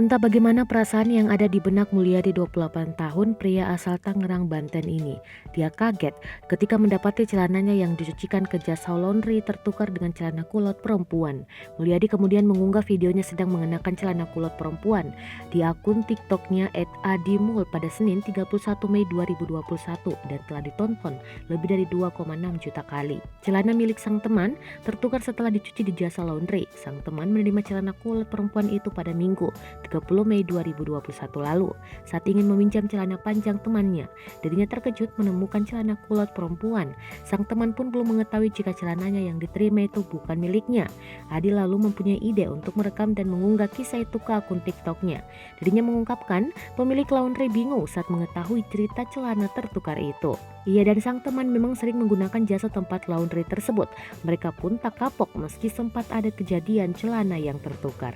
Entah bagaimana perasaan yang ada di benak Mulyadi 28 tahun, pria asal Tangerang, Banten ini. Dia kaget ketika mendapati celananya yang dicucikan ke jasa laundry tertukar dengan celana kulot perempuan. Mulyadi kemudian mengunggah videonya sedang mengenakan celana kulot perempuan di akun TikToknya @adimul pada Senin 31 Mei 2021 dan telah ditonton lebih dari 2,6 juta kali. Celana milik sang teman tertukar setelah dicuci di jasa laundry. Sang teman menerima celana kulot perempuan itu pada Minggu 30 Mei 2021 lalu. Saat ingin meminjam celana panjang temannya, dirinya terkejut menemukan celana kulot perempuan. Sang teman pun belum mengetahui jika celananya yang diterima itu bukan miliknya. Adi lalu mempunyai ide untuk merekam dan mengunggah kisah itu ke akun TikToknya. Dirinya mengungkapkan pemilik laundry bingung saat mengetahui cerita celana tertukar itu. Ia dan sang teman memang sering menggunakan jasa tempat laundry tersebut. Mereka pun tak kapok meski sempat ada kejadian celana yang tertukar.